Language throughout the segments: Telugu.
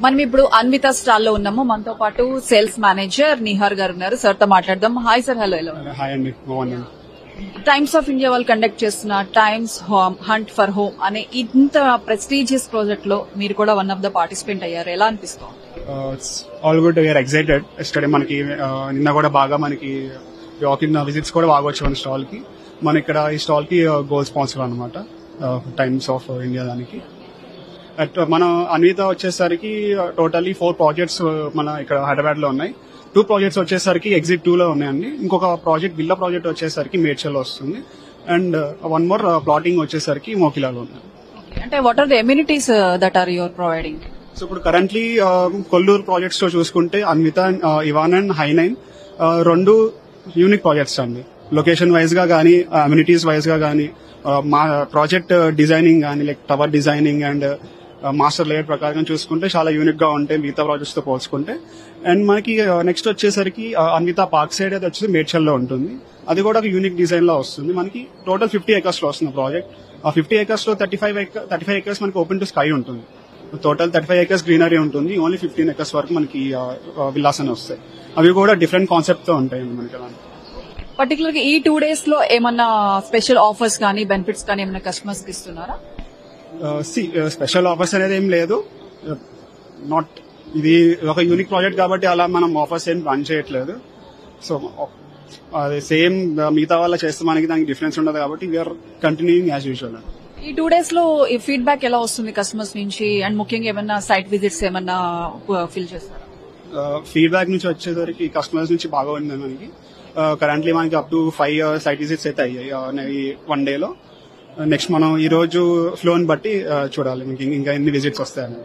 మనం ఇప్పుడు అన్విత స్టాల్ లో ఉన్నాము. మనతో పాటు సేల్స్ మేనేజర్ నిహార్ గారు ఉన్నారు. సార్ తో మాట్లాడదాం. Hi sir. హలో. హాయ్ అండి. టైమ్స్ ఆఫ్ ఇండియా వాళ్ళు కండక్ట్ చేస్తున్న టైమ్స్ హంట్ ఫర్ హోమ్ అనే ఇంత ప్రెస్టీజియస్ ప్రాజెక్ట్ లో మీరు కూడా వన్ ఆఫ్ ద పార్టిసిపెంట్ అయ్యారు. ఎలా అనిపిస్తుంది? All good. We are excited. Yesterday మనకి నిన్న కూడా బాగా మనకి వాకింగ్ విజిట్స్ కూడా బాగా వచ్చాయి మన స్టాల్ కి. మన ఇక్కడ ఈ స్టాల్ కి గోల్ స్పాన్సర్ అనమాట టైమ్స్ ఆఫ్ ఇండియా దానికి. మన అన్విత వచ్చేసరికి టోటల్లీ 4 ప్రాజెక్ట్స్ మన ఇక్కడ హైదరాబాద్ లో ఉన్నాయి. 2 ప్రాజెక్ట్స్ వచ్చేసరికి ఎగ్జిట్ 2 లో ఉన్నాయండి. ఇంకొక ప్రాజెక్ట్ విల్లా ప్రాజెక్ట్ వచ్చేసరికి మేడ్చల్లో వస్తుంది. అండ్ 1 మోర్ ప్లాటింగ్ వచ్చేసరికి మోకిలాలో ఉంది. అంటే what are the amenities that are your providing? So ఇప్పుడు కరెంట్లీ కొల్లూరు ప్రాజెక్ట్స్ లో చూసుకుంటే అన్విత, ఇవాన్ అండ్ హైనైన్ 2 యూనిక్ ప్రాజెక్ట్స్ అండి. లొకేషన్ వైజ్ గా గానీ, అమ్యూనిటీస్ వైజ్ గా గానీ, మా ప్రాజెక్ట్ డిజైనింగ్ గానీ, like tower designing and master layout ప్రకారం చూసుకుంటే చాలా యూనిక్ గా ఉంటాయి మిగతా ప్రాజెక్ట్స్ తో పోల్చుకుంటే. అండ్ మనకి నెక్స్ట్ వచ్చేసరికి అన్విత పార్క్ సైడ్ అయితే వచ్చేసి మేడ్చల్లో ఉంటుంది. అది కూడా ఒక యూనిక్ డిజైన్ లో వస్తుంది. మనకి టోటల్ 50 acres లో వస్తుంది ప్రాజెక్ట్. ఆ 50 acres లో 35 acres మనకి ఓపెన్ టు స్కై ఉంటుంది. టోటల్ 35 acres గ్రీనరీ ఉంటుంది. ఓన్లీ 15 acres వరకు మనకి విల్లాస్ అని వస్తాయి. అవి కూడా డిఫరెంట్ కాన్సెప్ట్ తో ఉంటాయండి మనకి. పర్టికులర్ గా ఈ 2 days లో ఏమన్నా స్పెషల్ ఆఫర్స్ కానీ బెనిఫిట్స్ కానీ ఏమైనా కస్టమర్స్ కి ఇస్తున్నారా? స్పెషల్ ఆఫర్స్ అనేది ఏం లేదు. నాట్ ఇది ఒక యూనిక్ ప్రాజెక్ట్ కాబట్టి అలా మనం ఆఫర్స్ ఏం రన్ చేయట్లేదు. సో అది సేమ్ మిగతా వాళ్ళ చేస్తే మనకి దానికి డిఫరెన్స్ ఉండదు కాబట్టి వీఆర్ కంటిన్యూయింగ్ యాజ్ యూజువల్. ఈ 2 days లో ఈ ఫీడ్బ్యాక్ ఎలా వస్తుంది కస్టమర్స్ నుంచి? అండ్ ముఖ్యంగా ఏమన్నా సైట్ విజిట్స్ ఏమన్నా ఫిల్ చేస్తారా? ఫీడ్బ్యాక్ నుంచి వచ్చేసరికి కస్టమర్స్ నుంచి బాగా ఉంది మనకి. కరెంట్లీ మనకి అప్ టు 5 సైట్ విజిట్స్ అయితే అయ్యాయి 1 day లో. నెక్స్ట్ మనం ఈ రోజు ఫ్లోని బట్టి చూడాలి ఇంకా ఎన్ని విజిట్స్ వస్తాయని.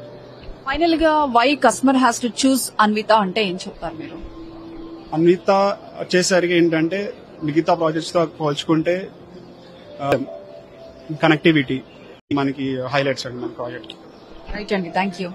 ఫైనల్ గా why customer has to choose Anvitha అంటే ఏం చెప్తారు మీరు? అన్విత వచ్చేసరికి ఏంటంటే మిగతా ప్రాజెక్ట్స్ తో పోల్చుకుంటే కనెక్టివిటీ మనకి హైలైట్స్ అండి మన ప్రాజెక్ట్. రైట్ అండి. Thank you.